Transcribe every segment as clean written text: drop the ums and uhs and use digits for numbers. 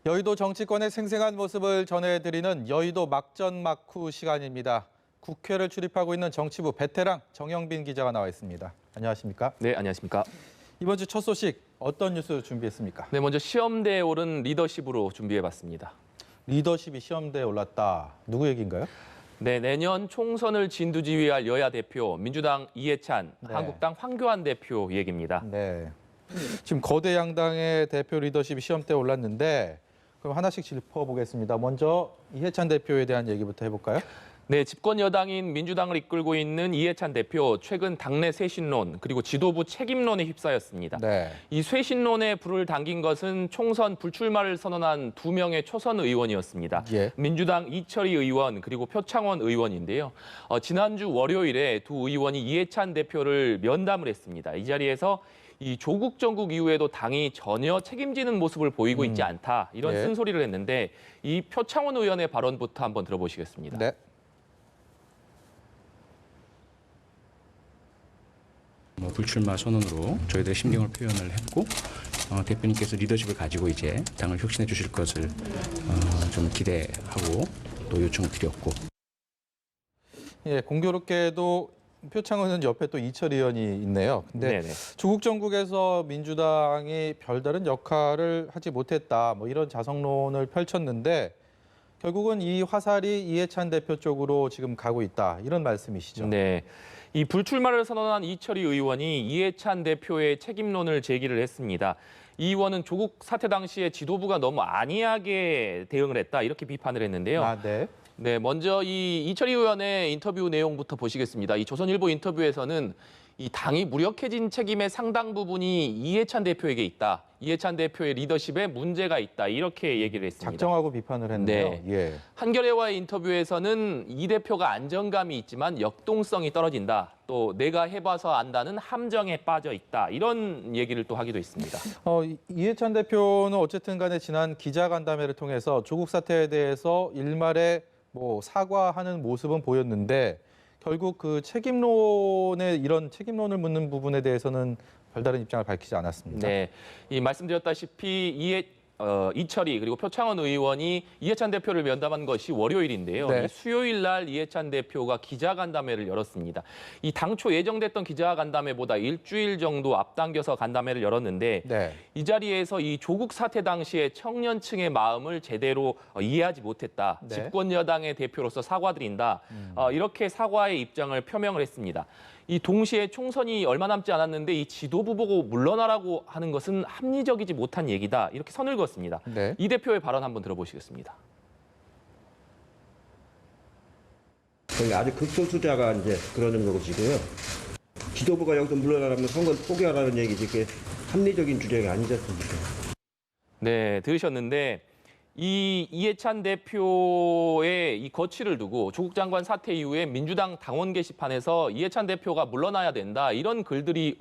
여의도 정치권의 생생한 모습을 전해드리는 여의도 막전막후 시간입니다. 국회를 출입하고 있는 정치부 베테랑 정영빈 기자가 나와 있습니다. 안녕하십니까? 네, 안녕하십니까? 이번 주 첫 소식 어떤 뉴스 준비했습니까? 네, 먼저 시험대에 오른 리더십으로 준비해봤습니다. 리더십이 시험대에 올랐다. 누구 얘기인가요? 네, 내년 총선을 진두지휘할 여야 대표, 민주당 이해찬, 네. 한국당 황교안 대표 얘기입니다. 네. 지금 거대 양당의 대표 리더십이 시험대에 올랐는데 그럼 하나씩 짚어보겠습니다. 먼저 이해찬 대표에 대한 얘기부터 해볼까요? 네, 집권 여당인 민주당을 이끌고 있는 이해찬 대표, 최근 당내 쇄신론 그리고 지도부 책임론에 휩싸였습니다. 네. 이 쇄신론에 불을 당긴 것은 총선 불출마를 선언한 2명의 초선 의원이었습니다. 예. 민주당 이철희 의원 그리고 표창원 의원인데요. 지난주 월요일에 두 의원이 이해찬 대표를 면담을 했습니다. 이 자리에서 이 조국 정국 이후에도 당이 전혀 책임지는 모습을 보이고 있지 않다 이런 예. 쓴소리를 했는데 이 표창원 의원의 발언부터 한번 들어보시겠습니다. 네. 불출마 선언으로 저희들의 심경을 표현을 했고 대표님께서 리더십을 가지고 이제 당을 혁신해 주실 것을 좀 기대하고 또 요청드렸고. 예, 공교롭게도 표창원 의원 옆에 또 이철희 의원이 있네요. 근데 네네. 조국 정국에서 민주당이 별다른 역할을 하지 못했다. 뭐 이런 자성론을 펼쳤는데 결국은 이 화살이 이해찬 대표 쪽으로 지금 가고 있다. 이런 말씀이시죠. 네. 이 불출마를 선언한 이철희 의원이 이해찬 대표의 책임론을 제기를 했습니다. 이 의원은 조국 사태 당시에 지도부가 너무 안이하게 대응을 했다 이렇게 비판을 했는데요. 아, 네. 네, 먼저 이 이철희 의원의 인터뷰 내용부터 보시겠습니다. 이 조선일보 인터뷰에서는 이 당이 무력해진 책임의 상당 부분이 이해찬 대표에게 있다. 이해찬 대표의 리더십에 문제가 있다. 이렇게 얘기를 했습니다. 작정하고 비판을 했네요. 네. 예. 한겨레와의 인터뷰에서는 이 대표가 안정감이 있지만 역동성이 떨어진다. 또 내가 해봐서 안다는 함정에 빠져 있다. 이런 얘기를 또 하기도 했습니다. 이해찬 대표는 어쨌든 간에 지난 기자간담회를 통해서 조국 사태에 대해서 일말에 뭐 사과하는 모습은 보였는데 결국 그 책임론에 이런 책임론을 묻는 부분에 대해서는 별다른 입장을 밝히지 않았습니다. 네, 이 말씀드렸다시피 이철희 그리고 표창원 의원이 이해찬 대표를 면담한 것이 월요일인데요. 네. 이 수요일 날 이해찬 대표가 기자간담회를 열었습니다. 이 당초 예정됐던 기자간담회보다 일주일 정도 앞당겨서 간담회를 열었는데 네. 이 자리에서 이 조국 사태 당시에 청년층의 마음을 제대로 이해하지 못했다. 네. 집권 여당의 대표로서 사과드린다. 이렇게 사과의 입장을 표명을 했습니다. 이 동시에 총선이 얼마 남지 않았는데 이 지도부 보고 물러나라고 하는 것은 합리적이지 못한 얘기다. 이렇게 선을 그었습니다. 네. 이 대표의 발언 한번 들어보시겠습니다. 그러니까 아주 극소수자가 이제 그러는 것이고요. 지도부가 여기서 물러나라면 선거 포기하라는 얘기지 그게 합리적인 주장이 아니지 않습니까? 네, 들으셨는데 이 이해찬 대표의 이 거취를 두고 조국 장관 사태 이후에 민주당 당원 게시판에서 이해찬 대표가 물러나야 된다 이런 글들이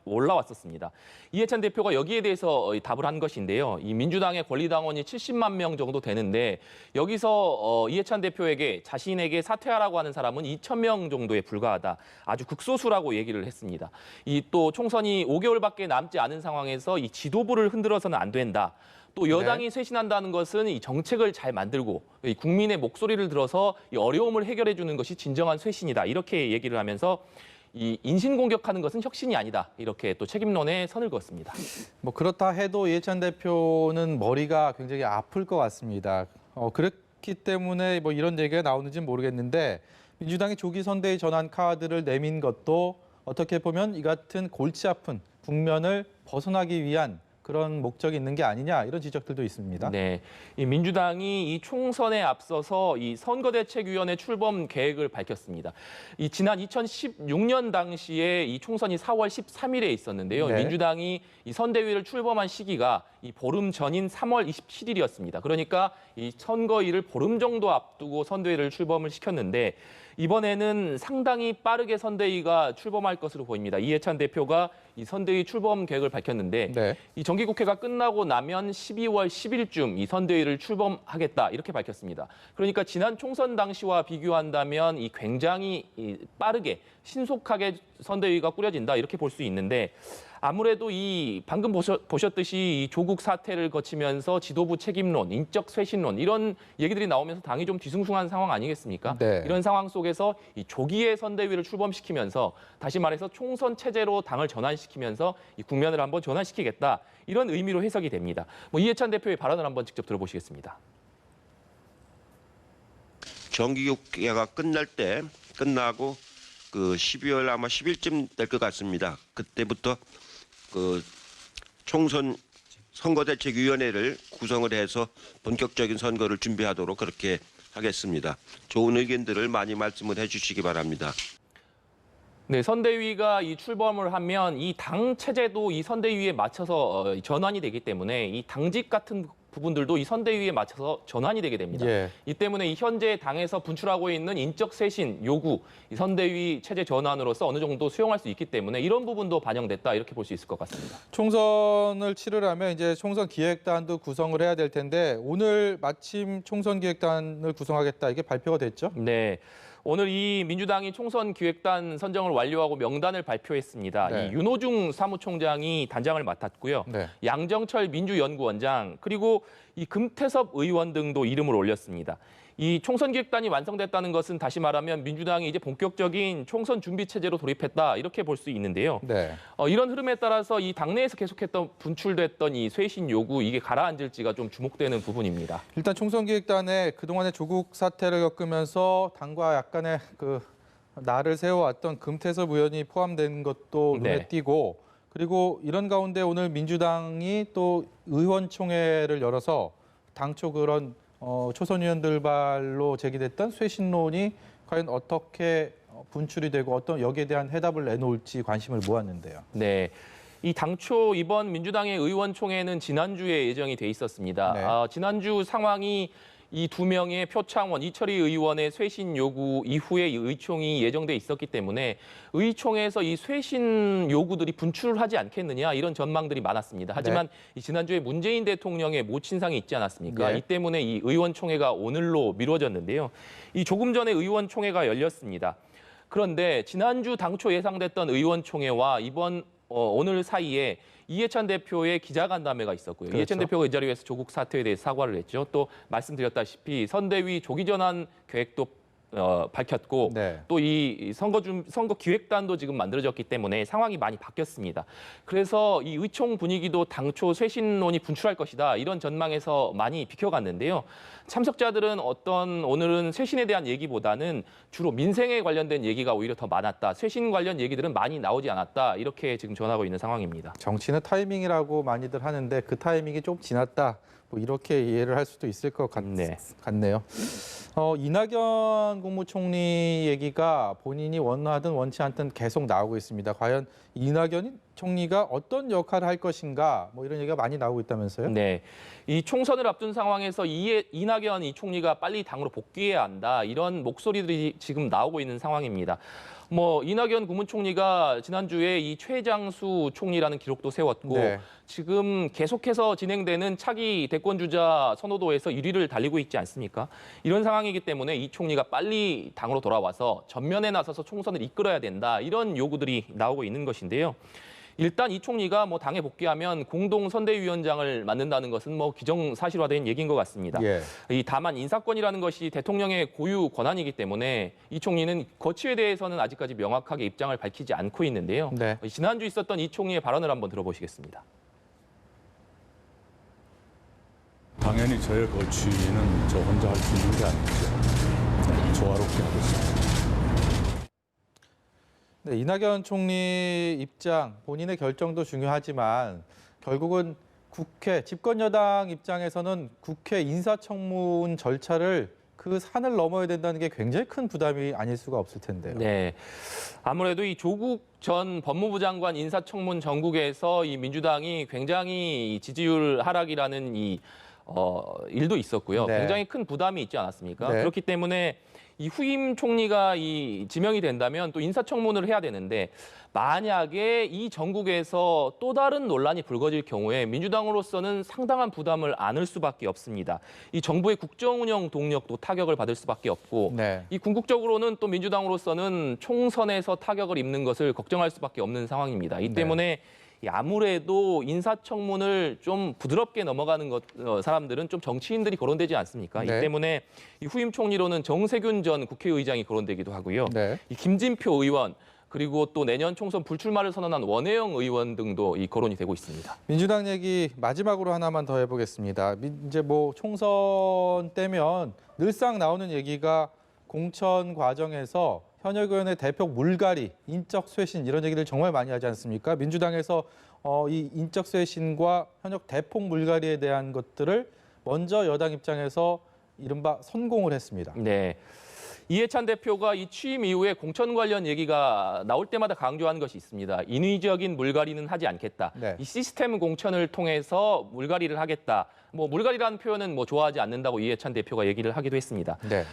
올라왔었습니다. 이해찬 대표가 여기에 대해서 답을 한 것인데요. 이 민주당의 권리당원이 70만 명 정도 되는데 여기서 이해찬 대표에게 자신에게 사퇴하라고 하는 사람은 2천 명 정도에 불과하다. 아주 극소수라고 얘기를 했습니다. 이 또 총선이 5개월밖에 남지 않은 상황에서 이 지도부를 흔들어서는 안 된다. 또 여당이 쇄신한다는 것은 이 정책을 잘 만들고 이 국민의 목소리를 들어서 이 어려움을 해결해 주는 것이 진정한 쇄신이다. 이렇게 얘기를 하면서 이 인신공격하는 것은 혁신이 아니다. 이렇게 또 책임론에 선을 그었습니다. 뭐 그렇다 해도 이해찬 대표는 머리가 굉장히 아플 것 같습니다. 그렇기 때문에 뭐 이런 얘기가 나오는지는 모르겠는데 민주당이 조기 선대위 전환 카드를 내민 것도 어떻게 보면 이 같은 골치 아픈 국면을 벗어나기 위한 그런 목적이 있는 게 아니냐 이런 지적들도 있습니다. 네, 이 민주당이 이 총선에 앞서서 이 선거대책위원회 출범 계획을 밝혔습니다. 이 지난 2016년 당시에 이 총선이 4월 13일에 있었는데요. 네. 민주당이 이 선대위를 출범한 시기가 이 보름 전인 3월 27일이었습니다. 그러니까 이 선거일을 보름 정도 앞두고 선대위를 출범을 시켰는데 이번에는 상당히 빠르게 선대위가 출범할 것으로 보입니다. 이해찬 대표가 이 선대위 출범 계획을 밝혔는데 네. 이 정기국회가 끝나고 나면 12월 10일쯤 이 선대위를 출범하겠다 이렇게 밝혔습니다. 그러니까 지난 총선 당시와 비교한다면 이 굉장히 빠르게 신속하게 선대위가 꾸려진다 이렇게 볼 수 있는데 아무래도 이 방금 보셨듯이 이 조국 사태를 거치면서 지도부 책임론, 인적 쇄신론 이런 얘기들이 나오면서 당이 좀 뒤숭숭한 상황 아니겠습니까? 네. 이런 상황 속에서 이 조기에 선대위를 출범시키면서 다시 말해서 총선 체제로 당을 전환시키면서 이 국면을 한번 전환시키겠다 이런 의미로 해석이 됩니다. 뭐 이해찬 대표의 발언을 한번 직접 들어보시겠습니다. 정기국회가 끝나고 그 12월 아마 10일쯤 될 것 같습니다. 그때부터 그 총선 선거대책위원회를 구성을 해서 본격적인 선거를 준비하도록 그렇게 하겠습니다. 좋은 의견들을 많이 말씀을 해주시기 바랍니다. 네, 선대위가 이 출범을 하면 이 당 체제도 이 선대위에 맞춰서 전환이 되기 때문에 이 당직 같은 부분들도 이 선대위에 맞춰서 전환이 되게 됩니다. 예. 이 때문에 이 현재 당에서 분출하고 있는 인적 쇄신 요구, 이 선대위 체제 전환으로서 어느 정도 수용할 수 있기 때문에 이런 부분도 반영됐다 이렇게 볼 수 있을 것 같습니다. 총선을 치르려면 이제 총선 기획단도 구성을 해야 될 텐데 오늘 마침 총선 기획단을 구성하겠다 이게 발표가 됐죠? 네. 오늘 이 민주당이 총선 기획단 선정을 완료하고 명단을 발표했습니다. 네. 이 윤호중 사무총장이 단장을 맡았고요. 네. 양정철 민주연구원장 그리고 이 금태섭 의원 등도 이름을 올렸습니다. 이 총선 기획단이 완성됐다는 것은 다시 말하면 민주당이 이제 본격적인 총선 준비 체제로 돌입했다 이렇게 볼 수 있는데요. 네. 이런 흐름에 따라서 이 당내에서 계속했던 분출됐던 이 쇄신 요구 이게 가라앉을지가 좀 주목되는 부분입니다. 일단 총선 기획단에 그동안의 조국 사태를 겪으면서 당과 약간의 그 날을 세워왔던 금태섭 의원이 포함된 것도 눈에 네. 띄고 그리고 이런 가운데 오늘 민주당이 또 의원총회를 열어서 당초 그런 초선 의원들발로 제기됐던 쇄신론이 과연 어떻게 분출이 되고 어떤 여기에 대한 해답을 내놓을지 관심을 모았는데요. 네. 이 당초 이번 민주당의 의원총회는 지난주에 예정이 돼 있었습니다. 네. 지난주 상황이 이 두 명의 표창원, 이철희 의원의 쇄신 요구 이후에 이 의총이 예정돼 있었기 때문에 의총에서 이 쇄신 요구들이 분출하지 않겠느냐 이런 전망들이 많았습니다. 하지만 이 지난주에 문재인 대통령의 모친상이 있지 않았습니까? 네. 이 때문에 이 의원총회가 오늘로 미뤄졌는데요. 이 조금 전에 의원총회가 열렸습니다. 그런데 지난주 당초 예상됐던 의원총회와 이번 오늘 사이에 이해찬 대표의 기자간담회가 있었고요. 그렇죠. 이해찬 대표가 이 자리에서 조국 사태에 대해 사과를 했죠. 또 말씀드렸다시피 선대위 조기 전환 계획도 밝혔고 네. 또 이 선거 기획단도 지금 만들어졌기 때문에 상황이 많이 바뀌었습니다. 그래서 이 의총 분위기도 당초 쇄신론이 분출할 것이다 이런 전망에서 많이 비켜갔는데요. 참석자들은 오늘은 쇄신에 대한 얘기보다는 주로 민생에 관련된 얘기가 오히려 더 많았다. 쇄신 관련 얘기들은 많이 나오지 않았다. 이렇게 지금 전하고 있는 상황입니다. 정치는 타이밍이라고 많이들 하는데 그 타이밍이 좀 지났다. 뭐 이렇게 이해를 할 수도 있을 것 같네요. 이낙연 국무총리 얘기가 본인이 원하든 원치 않든 계속 나오고 있습니다. 과연 이낙연 총리가 어떤 역할을 할 것인가 뭐 이런 얘기가 많이 나오고 있다면서요? 네, 이 총선을 앞둔 상황에서 이낙연 이 총리가 빨리 당으로 복귀해야 한다 이런 목소리들이 지금 나오고 있는 상황입니다. 이낙연 국무총리가 지난주에 이 최장수 총리라는 기록도 세웠고 네. 지금 계속해서 진행되는 차기 대권주자 선호도에서 1위를 달리고 있지 않습니까? 이런 상황이기 때문에 이 총리가 빨리 당으로 돌아와서 전면에 나서서 총선을 이끌어야 된다 이런 요구들이 나오고 있는 것인데요. 일단 이 총리가 당에 복귀하면 공동 선대위원장을 맡는다는 것은 기정사실화된 얘기인 것 같습니다. 예. 다만 인사권이라는 것이 대통령의 고유 권한이기 때문에 이 총리는 거취에 대해서는 아직까지 명확하게 입장을 밝히지 않고 있는데요. 네. 지난주 있었던 이 총리의 발언을 한번 들어보시겠습니다. 당연히 저의 거취는 저 혼자 할 수 있는 게 아니죠. 조화롭게 하고 있습니다. 네, 이낙연 총리 입장, 본인의 결정도 중요하지만 결국은 국회, 집권 여당 입장에서는 국회 인사청문 절차를 그 산을 넘어야 된다는 게 굉장히 큰 부담이 아닐 수가 없을 텐데요. 네, 아무래도 이 조국 전 법무부 장관 인사청문 전국에서 이 민주당이 굉장히 지지율 하락이라는 이 일도 있었고요. 네. 굉장히 큰 부담이 있지 않았습니까? 네. 그렇기 때문에 이 후임 총리가 이 지명이 된다면 또 인사청문회를 해야 되는데 만약에 이 전국에서 또 다른 논란이 불거질 경우에 민주당으로서는 상당한 부담을 안을 수밖에 없습니다. 이 정부의 국정운영 동력도 타격을 받을 수밖에 없고 네. 이 궁극적으로는 또 민주당으로서는 총선에서 타격을 입는 것을 걱정할 수밖에 없는 상황입니다. 이 때문에 이 아무래도 인사청문을 좀 부드럽게 넘어가는 사람들은 좀 정치인들이 거론되지 않습니까? 네. 이 때문에 이 후임 총리로는 정세균 전 국회의장이 거론되기도 하고요. 네. 이 김진표 의원 그리고 또 내년 총선 불출마를 선언한 원혜영 의원 등도 이 거론이 되고 있습니다. 민주당 얘기 마지막으로 하나만 더 해보겠습니다. 이제 뭐 총선 때면 늘상 나오는 얘기가 공천 과정에서 현역 의원의 대표 물갈이, 인적 쇄신 이런 얘기를 정말 많이 하지 않습니까? 민주당에서 이 인적 쇄신과 현역 대폭 물갈이에 대한 것들을 먼저 여당 입장에서 이른바 선공을 했습니다. 네. 이해찬 대표가 이 취임 이후에 공천 관련 얘기가 나올 때마다 강조한 것이 있습니다. 인위적인 물갈이는 하지 않겠다. 네. 이 시스템 공천을 통해서 물갈이를 하겠다. 뭐 물갈이라는 표현은 뭐 좋아하지 않는다고 이해찬 대표가 얘기를 하기도 했습니다. 네.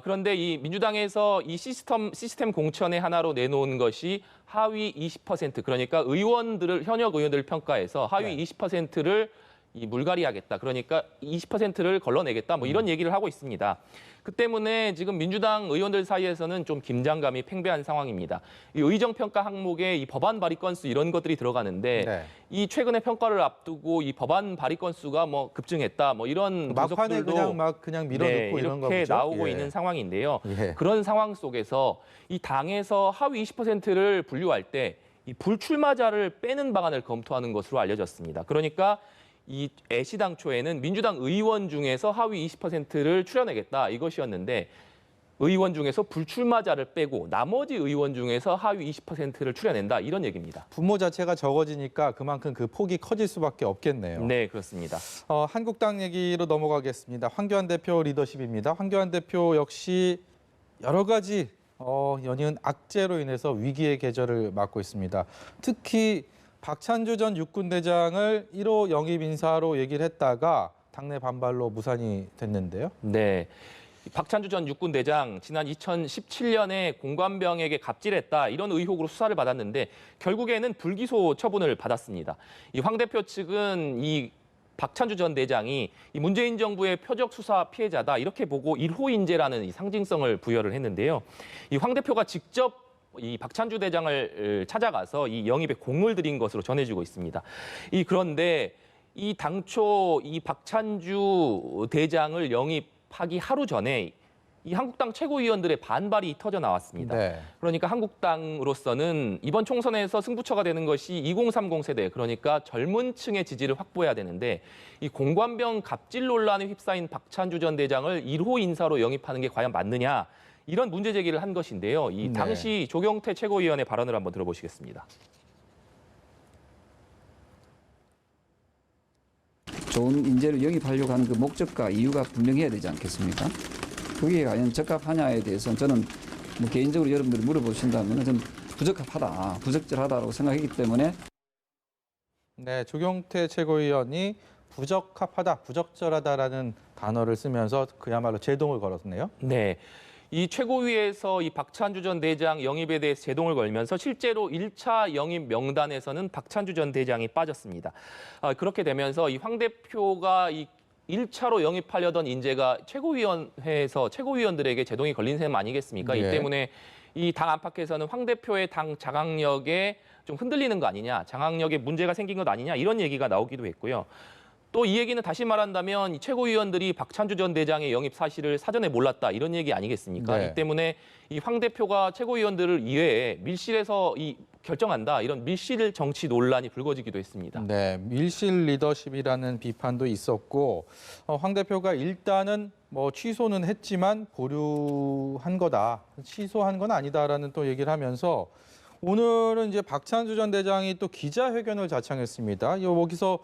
그런데 이 민주당에서 이 시스템 공천의 하나로 내놓은 것이 하위 20% 그러니까 현역 의원들을 평가해서 하위 네. 20%를 이 물갈이하겠다. 그러니까 20%를 걸러내겠다. 뭐 이런 얘기를 하고 있습니다. 그 때문에 지금 민주당 의원들 사이에서는 좀 긴장감이 팽배한 상황입니다. 이 의정평가 항목에 이 법안 발의 건수 이런 것들이 들어가는데 네. 이 최근의 평가를 앞두고 이 법안 발의 건수가 뭐 급증했다. 뭐 이런 막판에 분석들도 그냥 밀어넣고 네, 이런 이렇게 거죠. 나오고 예. 있는 상황인데요. 예. 그런 상황 속에서 이 당에서 하위 20%를 분류할 때 이 불출마자를 빼는 방안을 검토하는 것으로 알려졌습니다. 그러니까 이 애시당초에는 민주당 의원 중에서 하위 20%를 추려내겠다 이것이었는데 의원 중에서 불출마자를 빼고 나머지 의원 중에서 하위 20%를 추려낸다 이런 얘기입니다. 분모 자체가 적어지니까 그만큼 그 폭이 커질 수밖에 없겠네요. 네, 그렇습니다. 한국당 얘기로 넘어가겠습니다. 황교안 대표 리더십입니다. 황교안 대표 역시 여러 가지 연이은 악재로 인해서 위기의 계절을 맞고 있습니다. 특히 박찬주 전 육군대장을 1호 영입 인사로 얘기를 했다가 당내 반발로 무산이 됐는데요. 네. 박찬주 전 육군대장 지난 2017년에 공관병에게 갑질했다 이런 의혹으로 수사를 받았는데 결국에는 불기소 처분을 받았습니다. 이 황 대표 측은 이 박찬주 전 대장이 이 문재인 정부의 표적 수사 피해자다 이렇게 보고 1호 인재라는 이 상징성을 부여를 했는데요. 이 황 대표가 직접 이 박찬주 대장을 찾아가서 이 영입에 공을 들인 것으로 전해지고 있습니다. 그런데 이 당초 이 박찬주 대장을 영입하기 하루 전에 이 한국당 최고위원들의 반발이 터져 나왔습니다. 네. 그러니까 한국당으로서는 이번 총선에서 승부처가 되는 것이 2030 세대, 그러니까 젊은 층의 지지를 확보해야 되는데 이 공관병 갑질 논란에 휩싸인 박찬주 전 대장을 1호 인사로 영입하는 게 과연 맞느냐, 이런 문제 제기를 한 것인데요. 이 당시 조경태 최고위원의 발언을 한번 들어보시겠습니다. 좋은 인재를 영입하려고 하는 그 목적과 이유가 분명해야 되지 않겠습니까? 그게 과연 적합하냐에 대해서는 저는 뭐 개인적으로 여러분들이 물어보신다면 좀 부적합하다, 부적절하다고 생각하기 때문에 네, 조경태 최고위원이 부적합하다, 부적절하다라는 단어를 쓰면서 그야말로 제동을 걸었네요. 네. 이 최고위에서 이 박찬주 전 대장 영입에 대해서 제동을 걸면서 실제로 1차 영입 명단에서는 박찬주 전 대장이 빠졌습니다. 그렇게 되면서 이 황 대표가 이 1차로 영입하려던 인재가 최고위원회에서 최고위원들에게 제동이 걸린 셈 아니겠습니까? 예. 이 때문에 이 당 안팎에서는 황 대표의 당 장악력에 좀 흔들리는 거 아니냐, 장악력에 문제가 생긴 것 아니냐 이런 얘기가 나오기도 했고요. 또 이 얘기는 다시 말한다면 이 최고위원들이 박찬주 전 대장의 영입 사실을 사전에 몰랐다 이런 얘기 아니겠습니까? 네. 이 때문에 이 황 대표가 최고위원들을 이외에 밀실에서 결정한다 이런 밀실 정치 논란이 불거지기도 했습니다. 네, 밀실 리더십이라는 비판도 있었고 황 대표가 일단은 뭐 취소는 했지만 보류한 거다, 취소한 건 아니다라는 또 얘기를 하면서 오늘은 이제 박찬주 전 대장이 또 기자회견을 자청했습니다. 여기서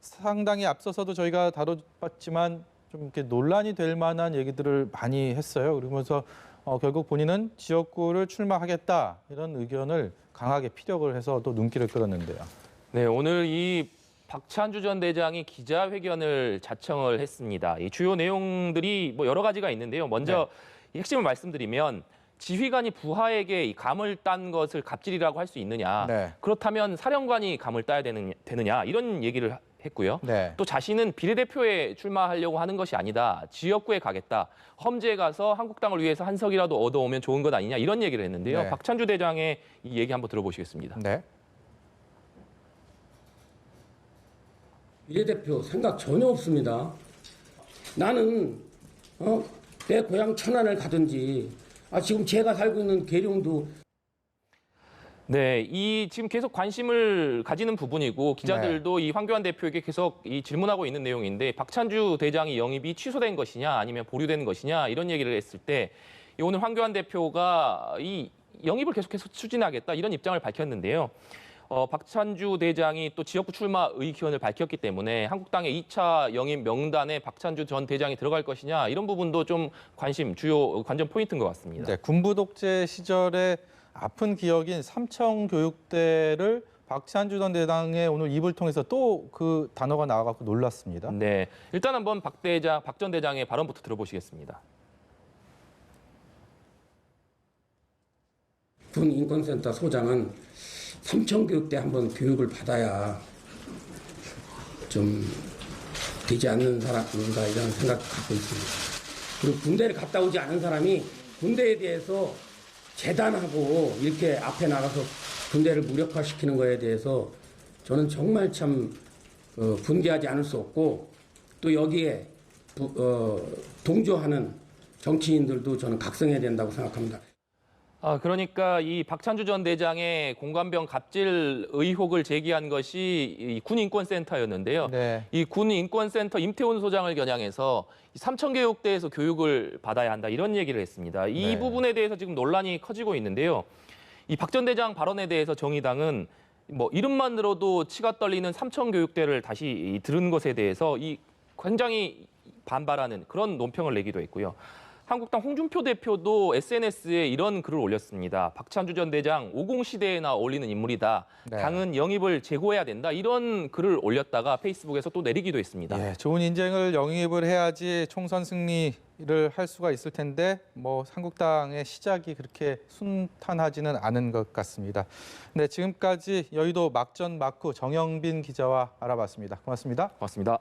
상당히 앞서서도 저희가 다뤄봤지만 좀 이렇게 논란이 될 만한 얘기들을 많이 했어요. 그러면서 결국 본인은 지역구를 출마하겠다 이런 의견을 강하게 피력을 해서 또 눈길을 끌었는데요. 네, 오늘 이 박찬주 전 대장이 기자회견을 자청을 했습니다. 이 주요 내용들이 뭐 여러 가지가 있는데요. 먼저 이 핵심을 말씀드리면 지휘관이 부하에게 이 감을 딴 것을 갑질이라고 할 수 있느냐. 네. 그렇다면 사령관이 감을 따야 되느냐. 이런 얘기를 했고요. 네. 또 자신은 비례대표에 출마하려고 하는 것이 아니다. 지역구에 가겠다. 험지에 가서 한국당을 위해서 한 석이라도 얻어오면 좋은 것 아니냐. 이런 얘기를 했는데요. 네. 박찬주 대장의 이 얘기 한번 들어보시겠습니다. 네. 비례대표 생각 전혀 없습니다. 나는 내 고향 천안을 가든지 지금 제가 살고 있는 계룡도 네, 이 지금 계속 관심을 가지는 부분이고 기자들도 이 황교안 대표에게 계속 이 질문하고 있는 내용인데 박찬주 대장이 영입이 취소된 것이냐 아니면 보류된 것이냐 이런 얘기를 했을 때 오늘 황교안 대표가 이 영입을 계속해서 추진하겠다 이런 입장을 밝혔는데요. 박찬주 대장이 또 지역구 출마 의견을 밝혔기 때문에 한국당의 2차 영입 명단에 박찬주 전 대장이 들어갈 것이냐 이런 부분도 좀 주요 관전 포인트인 것 같습니다. 네, 군부 독재 시절에 아픈 기억인 삼청교육대를 박찬주 전 대장의 오늘 입을 통해서 또 그 단어가 나와갖고 놀랐습니다. 네, 일단 한번 박 전 대장의 발언부터 들어보시겠습니다. 군 인권센터 소장은 삼청교육대 한번 교육을 받아야 좀 되지 않는 사람인가 이런 생각 갖고 있습니다. 그리고 군대를 갔다 오지 않은 사람이 군대에 대해서 재단하고 이렇게 앞에 나가서 군대를 무력화시키는 거에 대해서 저는 정말 참 분개하지 않을 수 없고 또 여기에 동조하는 정치인들도 저는 각성해야 된다고 생각합니다. 그러니까 이 박찬주 전 대장의 공관병 갑질 의혹을 제기한 것이 이 군인권센터였는데요. 네. 이 군인권센터 임태훈 소장을 겨냥해서 삼청교육대에서 교육을 받아야 한다 이런 얘기를 했습니다. 이 네. 부분에 대해서 지금 논란이 커지고 있는데요. 이 박 전 대장 발언에 대해서 정의당은 뭐 이름만 들어도 치가 떨리는 삼청교육대를 다시 들은 것에 대해서 이 굉장히 반발하는 그런 논평을 내기도 했고요. 한국당 홍준표 대표도 SNS에 이런 글을 올렸습니다. 박찬주 전 대장 50시대에나 어울리는 인물이다. 네. 당은 영입을 재고해야 된다. 이런 글을 올렸다가 페이스북에서 또 내리기도 했습니다. 예, 좋은 인재를 영입을 해야지 총선 승리를 할 수가 있을 텐데 뭐 한국당의 시작이 그렇게 순탄하지는 않은 것 같습니다. 네, 지금까지 여의도 막전 막후 정영빈 기자와 알아봤습니다. 고맙습니다. 고맙습니다.